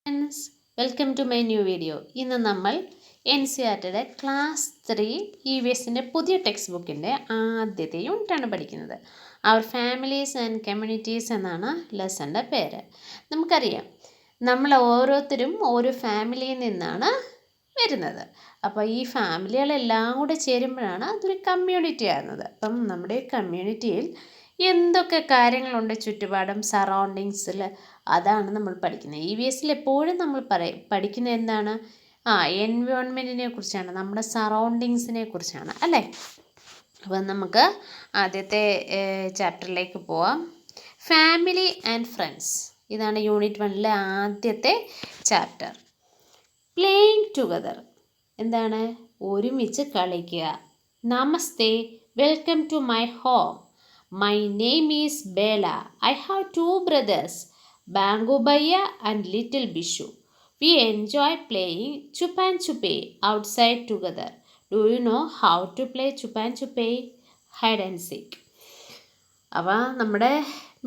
Friends, welcome to my new video. ഇന്ന് നമ്മൾ N C R ടിയുടെ ക്ലാസ് 3 EVSൻ്റെ പുതിയ ടെക്സ്റ്റ് ബുക്കിൻ്റെ ആദ്യത്തെ യൂണിറ്റാണ് പഠിക്കുന്നത്. അവർ ഫാമിലീസ് ആൻഡ് കമ്മ്യൂണിറ്റീസ് എന്നാണ് ലെസൻ്റെ പേര്. നമുക്കറിയാം, നമ്മൾ ഓരോരുത്തരും ഓരോ ഫാമിലിയിൽ നിന്നാണ് വരുന്നത്. അപ്പോൾ ഈ ഫാമിലികളെല്ലാം കൂടെ ചേരുമ്പോഴാണ് അതൊരു കമ്മ്യൂണിറ്റി ആകുന്നത്. അപ്പം നമ്മുടെ കമ്മ്യൂണിറ്റിയിൽ എന്തൊക്കെ കാര്യങ്ങളുണ്ട് ചുറ്റുപാടും സറൗണ്ടിങ്സിൽ, അതാണ് നമ്മൾ പഠിക്കുന്നത്. EVSൽ എപ്പോഴും നമ്മൾ പഠിക്കുന്നത് എന്താണ്? എൻവയോൺമെൻറ്റിനെ കുറിച്ചാണ്, നമ്മുടെ സറൗണ്ടിങ്സിനെ കുറിച്ചാണ് അല്ലേ. അപ്പം നമുക്ക് ആദ്യത്തെ ചാപ്റ്ററിലേക്ക് പോവാം. ഫാമിലി ആൻഡ് ഫ്രണ്ട്സ്, ഇതാണ് യൂണിറ്റ് 1ലെ ആദ്യത്തെ ചാപ്റ്റർ. പ്ലേയിങ് ടുഗദർ, എന്താണ്? ഒരുമിച്ച് കളിക്കുക. Namaste, welcome to my home. My name is Bella. I have 2 brothers, Bangu Bhaiya and Little Bishu. We enjoy playing Chupan Chupai outside together. Do you know how to play Chupan Chupai? Hide and seek. അപ്പോൾ നമ്മുടെ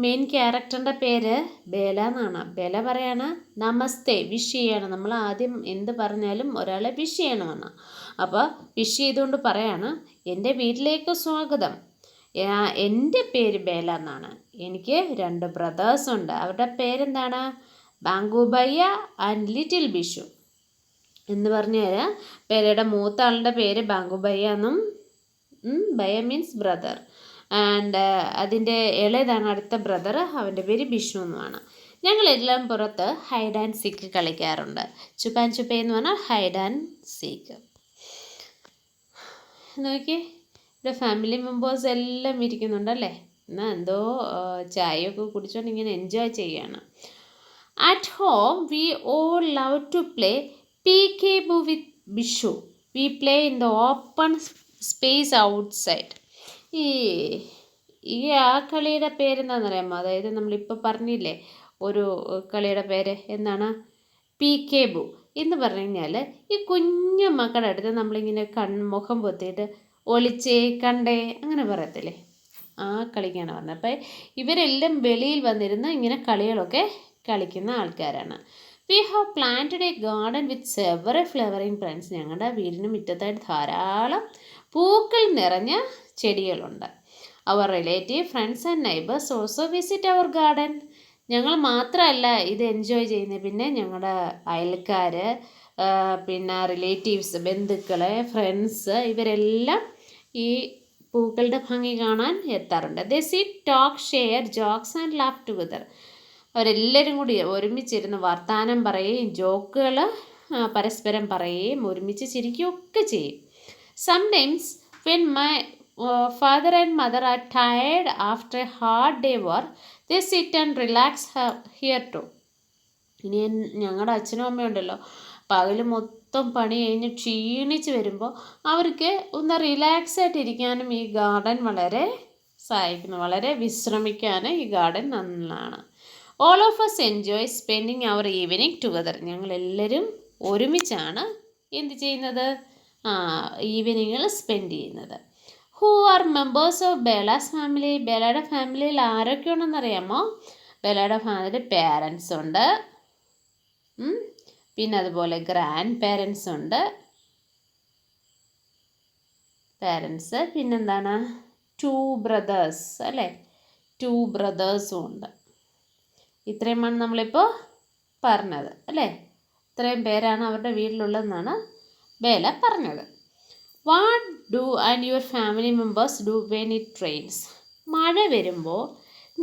main ക്യാരക്ടറിൻ്റെ പേര് ബേല എന്നാണ്. ബേല പറയാണ് നമസ്തേ, wish ചെയ്യണം. നമ്മൾ ആദ്യം എന്ത് പറഞ്ഞാലും ഒരാളെ വിഷ് ചെയ്യണമെന്ന്. അപ്പോൾ വിഷ് ചെയ്തുകൊണ്ട് പറയാണ്, എൻ്റെ വീട്ടിലേക്ക് സ്വാഗതം. എൻ്റെ പേര് ബേല എന്നാണ്. എനിക്ക് 2 ബ്രദേഴ്സുണ്ട്. അവരുടെ പേരെന്താണ്? ബാങ്കു ബയ്യ ആൻഡ് ലിറ്റിൽ ബിഷു എന്ന് പറഞ്ഞാൽ ബേലയുടെ മൂത്ത ആളുടെ പേര് ബാങ്കു ബയ്യ എന്നും, ബയ്യ മീൻസ് ബ്രദർ, ആൻഡ് അതിൻ്റെ ഇളയതാണ് അടുത്ത ബ്രദർ, അവൻ്റെ പേര് ബിഷു എന്നുമാണ്. ഞങ്ങളെല്ലാം പുറത്ത് ഹൈഡ് ആൻഡ് സീക്ക് കളിക്കാറുണ്ട്. ചുപ്പാൻ ചുപ്പേ എന്ന് പറഞ്ഞാൽ ഹൈഡ് ആൻഡ് സീക്ക്. നോക്കി, ഇവിടെ ഫാമിലി മെമ്പേഴ്സ് എല്ലാം ഇരിക്കുന്നുണ്ടല്ലേ. എന്നാൽ എന്തോ ചായയൊക്കെ കുടിച്ചുകൊണ്ട് ഇങ്ങനെ എൻജോയ് ചെയ്യുകയാണ്. At home we all love to play peekaboo with Bishu. We play in the open space outside. ആ കളിയുടെ പേരെന്താണെന്നറിയാമോ? അതായത് നമ്മളിപ്പോൾ പറഞ്ഞില്ലേ ഒരു കളിയുടെ പേര്, എന്താണ്? പീക്കേബു എന്ന് പറഞ്ഞു കഴിഞ്ഞാൽ ഈ കുഞ്ഞു മക്കളുടെ അടുത്ത് നമ്മളിങ്ങനെ മുഖം പൊത്തിയിട്ട് ഒളിച്ചേ കണ്ടേ അങ്ങനെ പറയത്തില്ലേ, ആ കളിക്കാണ് പറഞ്ഞത്. അപ്പം ഇവരെല്ലാം വെളിയിൽ വന്നിരുന്ന് ഇങ്ങനെ കളികളൊക്കെ കളിക്കുന്ന ആൾക്കാരാണ്. We have planted a garden with several flowering plants. ഞങ്ങളുടെ വീടിന് മുറ്റത്തായിട്ട് ധാരാളം പൂക്കൾ നിറഞ്ഞ ചെടികളുണ്ട്. Our relative, friends and neighbours also visit our garden. ഞങ്ങൾ മാത്രമല്ല ഇത് എൻജോയ് ചെയ്യുന്നത്, പിന്നെ ഞങ്ങളുടെ അയൽക്കാർ, പിന്നെ റിലേറ്റീവ്സ്, ബന്ധുക്കൾ, ഫ്രണ്ട്സ്, ഇവരെല്ലാം ഈ പൂക്കളുടെ ഭംഗി കാണാൻ എത്താറുണ്ട്. They sit, talk, share jokes and laugh together. അവരെല്ലാവരും കൂടി ഒരുമിച്ചിരുന്ന് വർത്തമാനം പറയുകയും ജോക്കുകൾ പരസ്പരം പറയുകയും ഒരുമിച്ച് ചിരിക്കുകയൊക്കെ ചെയ്യും. Sometimes when my father and mother are tired after a hard day work, they sit and relax here too. ഇനി ഞങ്ങളുടെ അച്ഛനും അമ്മയും ഉണ്ടല്ലോ, പകൽ മൊത്തം പണി കഴിഞ്ഞ് ക്ഷീണിച്ച് വരുമ്പോൾ അവർക്ക് ഒന്ന് റിലാക്സ് ആയിട്ടിരിക്കാനും ഈ ഗാർഡൻ വളരെ സഹായിക്കുന്നു. വളരെ വിശ്രമിക്കാൻ ഈ ഗാർഡൻ നല്ലതാണ്. All of us enjoy spending our evening together. ഞങ്ങളെല്ലാവരും ഒരുമിച്ചാണ് എന്ത് ചെയ്യുന്നത്? ഈവനിങ്ങുകൾ സ്പെൻഡ് ചെയ്യുന്നത്. Who are members of Bela's family? ബേലയുടെ ഫാമിലിയിൽ ആരൊക്കെയുണ്ടെന്നറിയാമോ? ബേലയുടെ ഫാമിലിയിൽ പേരൻസ് ഉണ്ട്, പിന്നെ അതുപോലെ ഗ്രാൻഡ് പേരൻസ് ഉണ്ട്, പേരൻസ്, പിന്നെന്താണ്? 2 ബ്രദേഴ്സ് അല്ലേ, 2 ബ്രദേഴ്സും ഉണ്ട്. ഇത്രയുമാണ് നമ്മളിപ്പോൾ പറഞ്ഞത് അല്ലേ. ഇത്രയും പേരാണ് അവരുടെ വീട്ടിലുള്ളതെന്നാണ് ബേല പറഞ്ഞത്. What do and your family members do when it Reigns? മഴ വരുമ്പോൾ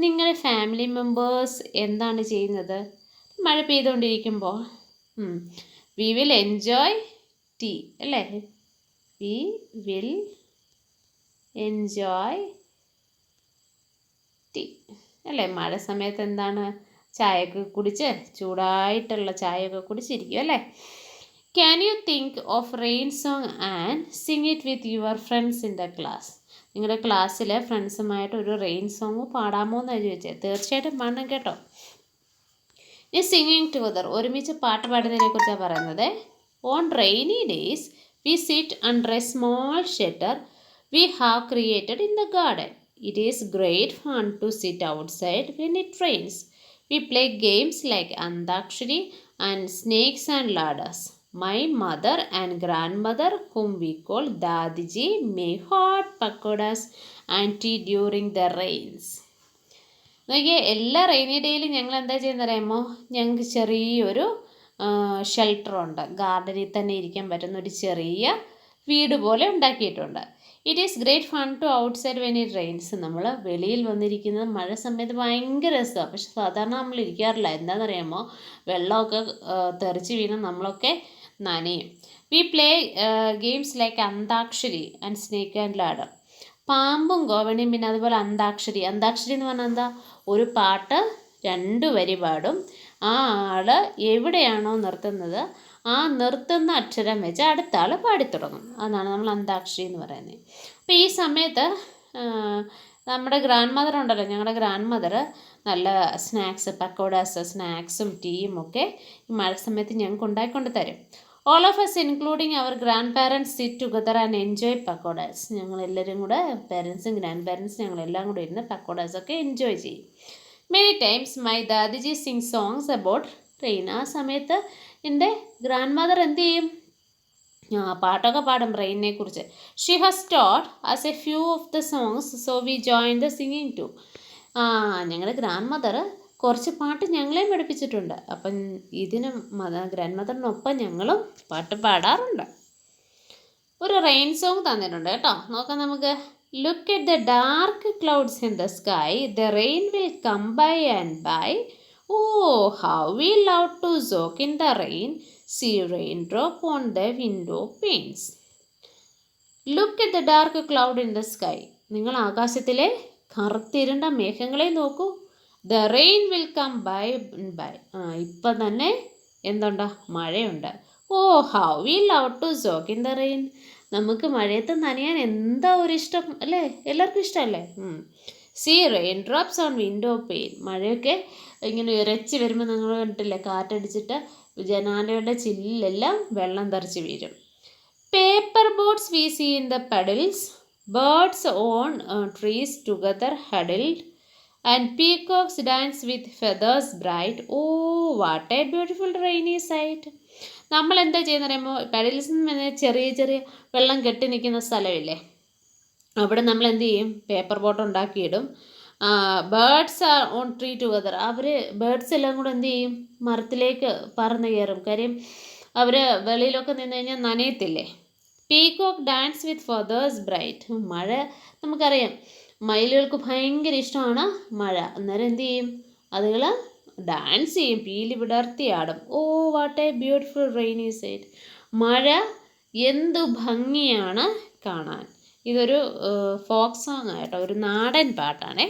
നിങ്ങളുടെ ഫാമിലി മെമ്പേഴ്സ് എന്താണ് ചെയ്യുന്നത്? മഴ പെയ്തുകൊണ്ടിരിക്കുമ്പോൾ വി വിൽ എൻജോയ് ടീ അല്ലേ. വി വിൽ എൻജോയ് ടീ അല്ലേ. മഴ സമയത്ത് എന്താണ്? ചായയൊക്കെ കുടിച്ച്, ചൂടായിട്ടുള്ള ചായയൊക്കെ കുടിച്ചിരിക്കും അല്ലേ. Can you think of rain song and Singh it with your friends in the class? നിങ്ങളുടെ ക്ലാസ്സിൽ ഫ്രണ്ട്സുമായിട്ട് ഒരു റെയിൻ സോങ് പാടാമോ എന്നാണ് ചോദിച്ചത്. തീർച്ചയായിട്ടും പാടണം കേട്ടോ. ഈ സിംഗിങ് ടുഗദർ, ഒരുമിച്ച് പാട്ട് പാടുന്നതിനെ കുറിച്ചാണ് പറയുന്നത്. On rainy days we sit under a small shelter we have created in the garden. It is great fun to sit outside when it rains. We play games like Antakshari and snakes and ladders. My mother and grandmother, whom we call Dadiji, make hot pakodas and tea during the rains. നോക്കിയേ, എല്ലാ rainy ഡേയിലും ഞങ്ങൾ എന്താ ചെയ്യുന്നത് അറിയാമോ? ഞങ്ങൾക്ക് ചെറിയൊരു ഷെൽട്ടറുണ്ട്. ഗാർഡനിൽ തന്നെ ഇരിക്കാൻ പറ്റുന്ന ഒരു ചെറിയ വീട് പോലെ ഉണ്ടാക്കിയിട്ടുണ്ട്. It is great fun to outside when it rains. നമ്മൾ വെളിയിൽ വന്നിരിക്കുന്നത് മഴ സമയത്ത് ഭയങ്കര രസമാണ്. പക്ഷെ സാധാരണ നമ്മൾ ഇരിക്കാറില്ല. എന്താണെന്നറിയാമോ? വെള്ളമൊക്കെ തെറിച്ച് വീണ് നമ്മളൊക്കെ നനയും. V play games like antakshari and snake and ladder. പാമ്പും ഗോവണിയും, പിന്നെ അതുപോലെ അന്താക്ഷരി. അന്താക്ഷരി എന്ന് പറഞ്ഞാൽ എന്താ? ഒരു പാട്ട് 2 വരി പാടും. ആ ആൾ എവിടെയാണോ നിർത്തുന്നത് ആ നിർത്തുന്ന അക്ഷരം വെച്ച് അടുത്ത ആൾ പാടിത്തുടങ്ങും. അതാണ് നമ്മൾ അന്താക്ഷരി എന്ന് പറയുന്നത്. അപ്പോൾ ഈ സമയത്ത് നമ്മുടെ ഗ്രാൻഡ് മദർ ഉണ്ടല്ലോ, ഞങ്ങളുടെ ഗ്രാൻഡ് മദർ നല്ല സ്നാക്സ്, പക്കോഡാസ്, സ്നാക്സും ടീയും ഒക്കെ ഈ മഴ സമയത്ത് ഞങ്ങൾക്ക് ഉണ്ടാക്കിക്കൊണ്ട് തരും. All of us including our grandparents sit together and enjoy pakodas. ഞങ്ങളെല്ലാവരും കൂടെ, പാരൻസും ഗ്രാൻഡ് പാരൻസും ഞങ്ങളെല്ലാം കൂടെ ഇരുന്ന് പക്കോഡാസൊക്കെ എൻജോയ് ചെയ്യും. Many times my Dadiji sing songs about rain. ആ സമയത്ത് എൻ്റെ ഗ്രാൻഡ് മദർ എന്ത് ചെയ്യും? പാട്ടൊക്കെ പാടും റെയിനെ കുറിച്ച്. She has taught us a few of the songs, so we join the singing too. ഞങ്ങളുടെ ഗ്രാൻഡ് മദർ കുറച്ച് പാട്ട് ഞങ്ങളെയും പഠിപ്പിച്ചിട്ടുണ്ട്. അപ്പം ഇതിന് ഗ്രാൻഡ് മദറിനൊപ്പം ഞങ്ങളും പാട്ട് പാടാറുണ്ട്. ഒരു റെയിൻ സോങ് തന്നിട്ടുണ്ട് കേട്ടോ, നോക്കാം നമുക്ക്. Look at the dark clouds in the sky, the rain will come by and by. Oh how we love to soak in the rain, see rain drop on the window pains. Look at the dark cloud in the sky. നിങ്ങൾ ആകാശത്തിലെ കറുത്തിരുണ്ട മേഘങ്ങളെ നോക്കൂ. The rain will come bye bye. ഇപ്പം തന്നെ എന്തുണ്ട്? മഴയുണ്ട്. ഓ how we love to soak in the rain. നമുക്ക് മഴയത്ത് നനയാൻ എന്താ ഒരു ഇഷ്ടം അല്ലേ? എല്ലാവർക്കും ഇഷ്ടമല്ലേ? See raindrops on window pane. മഴയൊക്കെ ഇങ്ങനെ ഇരച്ച് വരുമ്പോൾ നിങ്ങൾ കണ്ടിട്ടില്ലേ? കാറ്റടിച്ചിട്ട് ജനാലയുടെ ചില്ലിലെല്ലാം വെള്ളം തെറിച്ച് വീഴും. Paper boats we see in the puddles, birds on trees together huddled, and peacocks dance with feathers bright. Oh, what a beautiful rainy sight. നമ്മൾ എന്താ ചെയ്യുന്നറിയുമ്പോൾ, പെഡൽസ് എന്ന് ചെറിയ ചെറിയ വെള്ളം കെട്ടി നിൽക്കുന്ന സ്ഥലമില്ലേ, അവിടെ നമ്മൾ എന്ത് ചെയ്യും? പേപ്പർ ബോട്ട് ഉണ്ടാക്കിയിടും. Birds are on tree together. അവർ ബേർഡ്സ് എല്ലാം കൂടെ എന്ത് ചെയ്യും? മരത്തിലേക്ക് പറന്ന് കയറും. കാര്യം അവർ വെളിയിലൊക്കെ നിന്ന് കഴിഞ്ഞാൽ നനയത്തില്ലേ. Peacock dance with feathers bright. മഴ നമുക്കറിയാം, മയിലുകൾക്ക് ഭയങ്കര ഇഷ്ടമാണ് മഴ. അന്നേരം എന്ത് ചെയ്യും? അതുകൾ ഡാൻസ് ചെയ്യും, പീലി വിടർത്തിയാടും. Oh what a beautiful rainy sight. മഴ എന്തു ഭംഗിയാണ് കാണാൻ. ഇതൊരു ഫോക്ക് സോങ് ആയിട്ടോ, ഒരു നാടൻ പാട്ടാണേ.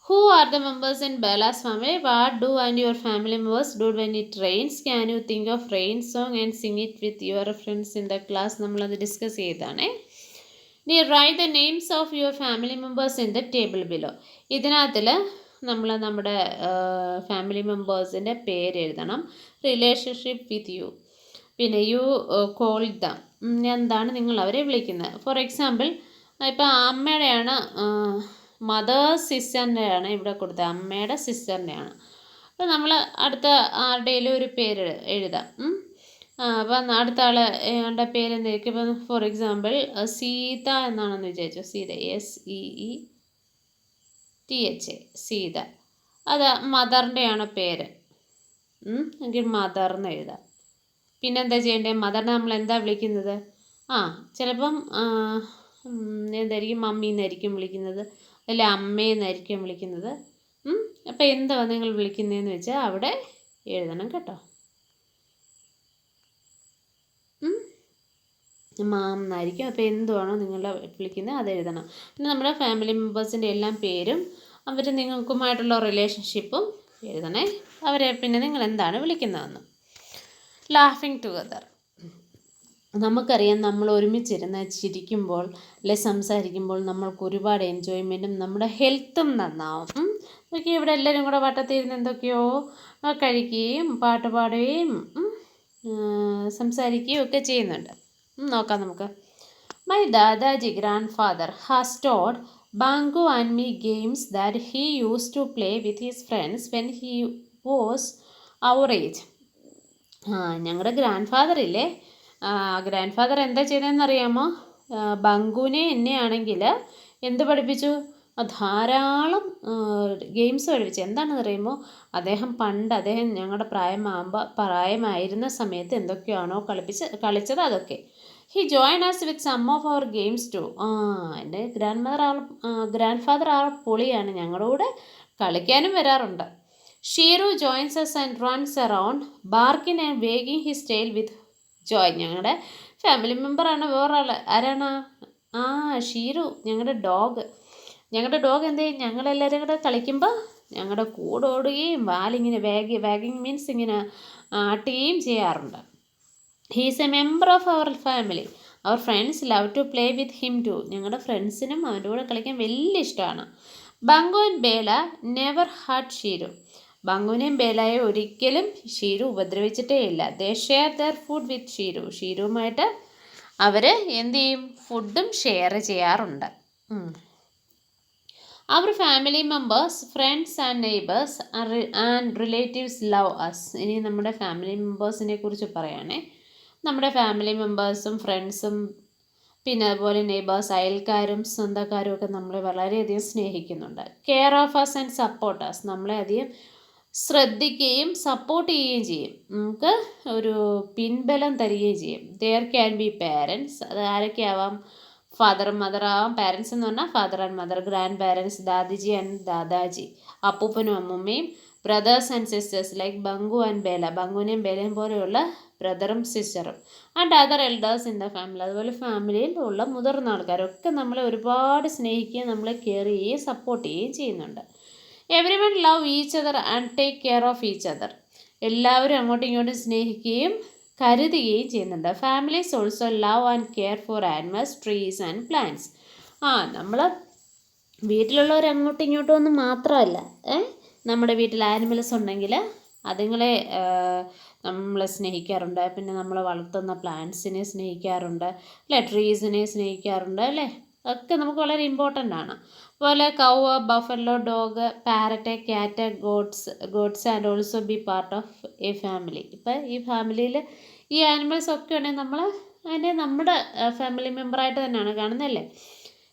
Who are the members in Bella's family? What do and your family members do when it rains? Can you think of rain song and sing it with your friends in the class? നമ്മളത് discuss ചെയ്തതാണേ. ഇനി write the names of your family members in the table below. ഇതിനകത്തിൽ നമ്മൾ നമ്മുടെ family മെമ്പേഴ്സിൻ്റെ പേര് എഴുതണം. Relationship with you, പിന്നെ യു കോൾ ദം, എന്താണ് നിങ്ങൾ അവരെ വിളിക്കുന്നത്. ഫോർ എക്സാമ്പിൾ, ഇപ്പം അമ്മയുടെയാണ്, മദേഴ്സ് സിസ്റ്ററിൻ്റെയാണ് ഇവിടെ കൊടുത്തത്, അമ്മയുടെ സിസ്റ്ററിൻ്റെയാണ്. അപ്പോൾ നമ്മൾ അടുത്ത ആരുടെയും ഒരു പേര് എഴുതാം. അപ്പം അടുത്ത ആളുടെ പേരെന്തായിരിക്കും? ഇപ്പം ഫോർ എക്സാമ്പിൾ സീത എന്നാണെന്ന് വിചാരിച്ചു. സീത, SEETH, സീത. അത് മദറിൻ്റെയാണ് പേര്. എങ്കിൽ മദർ എന്ന് എഴുതാം. പിന്നെന്താ ചെയ്യേണ്ടത്? മദറിനെ നമ്മൾ എന്താ വിളിക്കുന്നത്? ചിലപ്പം എന്തായിരിക്കും? മമ്മീന്നായിരിക്കും വിളിക്കുന്നത്, അല്ല അമ്മയെന്നായിരിക്കും വിളിക്കുന്നത്. അപ്പം എന്താ നിങ്ങൾ വിളിക്കുന്നതെന്ന് വെച്ചാൽ അവിടെ എഴുതണം കേട്ടോ. മാം എന്നായിരിക്കും. അപ്പോൾ എന്തുവാണോ നിങ്ങളെ വിളിക്കുന്നത് അത് എഴുതണം. പിന്നെ നമ്മുടെ ഫാമിലി മെമ്പേഴ്സിൻ്റെ എല്ലാം പേരും അവർ നിങ്ങൾക്കുമായിട്ടുള്ള റിലേഷൻഷിപ്പും എഴുതണേ. അവരെ പിന്നെ നിങ്ങൾ എന്താണ് വിളിക്കുന്നതെന്ന്. ലാഫിങ് ടുഗദർ. നമുക്കറിയാം, നമ്മൾ ഒരുമിച്ചിരുന്ന് ചിരിക്കുമ്പോൾ അല്ലെ സംസാരിക്കുമ്പോൾ നമ്മൾക്ക് ഒരുപാട് എൻജോയ്മെൻറ്റും നമ്മുടെ ഹെൽത്തും നന്നാവും. നോക്കി, ഇവിടെ എല്ലാവരും കൂടെ വട്ടത്തിരുന്ന് എന്തൊക്കെയോ കഴിക്കുകയും പാട്ട് പാടുകയും സംസാരിക്കുകയും ഒക്കെ ചെയ്യുന്നുണ്ട്. നോക്കാം നമുക്ക്. My Dadaji grandfather has taught Bangu and me games that he use to play with his friends when he was our age. ഞങ്ങളുടെ ഗ്രാൻഡ് ഫാദർ ഇല്ലേ, ഗ്രാൻഡ് ഫാദർ എന്താ ചെയ്തതെന്ന് അറിയാമോ? ബങ്കുവിനെ എന്നെയാണെങ്കിൽ എന്ത് പഠിപ്പിച്ചു? ധാരാളം ഗെയിംസ് പഠിപ്പിച്ചു. എന്താണെന്ന് അറിയുമോ? അദ്ദേഹം ഞങ്ങളുടെ പ്രായമായിരുന്ന സമയത്ത് എന്തൊക്കെയാണോ കളിച്ചത് അതൊക്കെ. He join us with some of our games too. എൻ്റെ ഗ്രാൻഡ് ഫാദർ പൊളിയാണ്, ഞങ്ങളുടെ കൂടെ കളിക്കാനും വരാറുണ്ട്. Sheeru joins us and runs around barking and wagging his tail with joy. ഞങ്ങളുടെ ഫാമിലി മെമ്പറാണ് വേറൊരാൾ. ആരാണ്? ഷീറു, ഞങ്ങളുടെ ഡോഗ്. എന്ത് ചെയ്യും? ഞങ്ങളെല്ലാവരും കൂടെ കളിക്കുമ്പോൾ ഞങ്ങളുടെ കൂടെ ഓടുകയും വാലിങ്ങനെ വാഗിങ് മീൻസ് ഇങ്ങനെ ആട്ടുകയും ചെയ്യാറുണ്ട്. He's a member of our family. Our friends love to play with him too. ഞങ്ങളുടെ ഫ്രണ്ട്സിനും അവൻ്റെ കൂടെ കളിക്കാൻ വലിയ ഇഷ്ടമാണ്. Bangu and Bela never hurt Sheeru. ബംഗുവിനെയും ബേലയെ ഒരിക്കലും ഷീരു ഉപദ്രവിച്ചിട്ടേ ഇല്ല. They share their food with Sheeru. ഷീരുവുമായിട്ട് അവർ എന്ത് ചെയ്യും? ഫുഡും ഷെയർ ചെയ്യാറുണ്ട്. Our family members, friends and neighbours and relatives love us. ഇനി നമ്മുടെ ഫാമിലി മെമ്പേഴ്സിനെ കുറിച്ച് പറയുകയാണേ. നമ്മുടെ ഫാമിലി മെമ്പേഴ്സും ഫ്രണ്ട്സും പിന്നെ അതുപോലെ നെയ്ബേഴ്സ്, അയൽക്കാരും സ്വന്തക്കാരും ഒക്കെ നമ്മളെ വളരെയധികം സ്നേഹിക്കുന്നുണ്ട്. Care of us and support us. നമ്മളെ അധികം ശ്രദ്ധിക്കുകയും സപ്പോർട്ട് ചെയ്യുകയും ചെയ്യും, നമുക്ക് ഒരു പിൻബലം തരികയും ചെയ്യും. There can be parents. അത് ആരൊക്കെ ആവാം? ഫാദർ മദർ ആവാം. പാരൻസ് എന്ന് പറഞ്ഞാൽ father and mother, grandparents, Dadiji and Dadaji, അപ്പൂപ്പനും അമ്മൂമ്മയും, brothers and sisters like Bangu and Bela. ബംഗുവിനെയും ബേലയും പോലെയുള്ള ബ്രദറും സിസ്റ്ററും. And other elders in the family. അതുപോലെ ഫാമിലിയിൽ ഉള്ള മുതിർന്ന ആൾക്കാരൊക്കെ നമ്മളെ ഒരുപാട് സ്നേഹിക്കുകയും നമ്മളെ കെയർ ചെയ്യുകയും സപ്പോർട്ട് ചെയ്യുകയും ചെയ്യുന്നുണ്ട്. Everyone love each other and take care of each other. എല്ലാവരും അങ്ങോട്ടും ഇങ്ങോട്ടും സ്നേഹിക്കുകയും കരുതുകയും ചെയ്യുന്നുണ്ട്. Families also love and care for animals, trees and plants. നമ്മൾ വീട്ടിലുള്ളവർ അങ്ങോട്ടും ഇങ്ങോട്ടും ഒന്നും മാത്രമല്ല, നമ്മുടെ വീട്ടിൽ ആനിമൽസ് ഉണ്ടെങ്കിൽ അതുങ്ങളെ നമ്മൾ സ്നേഹിക്കാറുണ്ട്. പിന്നെ നമ്മൾ വളർത്തുന്ന പ്ലാന്റ്സിനെ സ്നേഹിക്കാറുണ്ട് അല്ലേ, ട്രീസിനെ സ്നേഹിക്കാറുണ്ട് അല്ലേ, ഒക്കെ നമുക്ക് വളരെ ഇമ്പോർട്ടൻ്റ് ആണ്. അതുപോലെ cow, buffalo, dog, parrot, cat, goats and also be part of a family. ഇപ്പം ഈ ഫാമിലിയിൽ ഈ ആനിമൽസ് ഒക്കെ ഉണ്ടെങ്കിൽ നമ്മൾ അതിനെ നമ്മുടെ ഫാമിലി മെമ്പറായിട്ട് തന്നെയാണ് കാണുന്നതല്ലേ.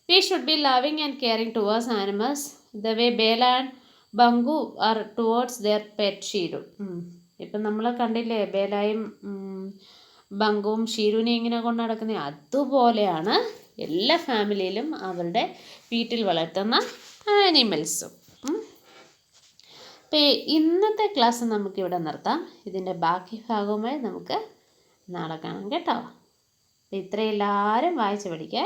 We should be loving and caring towards animals the way Bela and Bangu are towards their pet Sheeru. ഇപ്പം നമ്മൾ കണ്ടില്ലേ, ബേലായും ബംഗുവും ഷീരുവിനെ ഇങ്ങനെ കൊണ്ട് നടക്കുന്നത്. അതുപോലെയാണ് എല്ലാ ഫാമിലിയിലും അവരുടെ വീട്ടിൽ വളർത്തുന്ന ആനിമൽസും. അപ്പോൾ ഇന്നത്തെ ക്ലാസ് നമുക്കിവിടെ നിർത്താം. ഇതിൻ്റെ ബാക്കി ഭാഗവുമായി നമുക്ക് നാളെ കാണാം കേട്ടോ. അപ്പോൾ ഇത്രയും എല്ലാവരും വായിച്ച് പഠിക്കേ.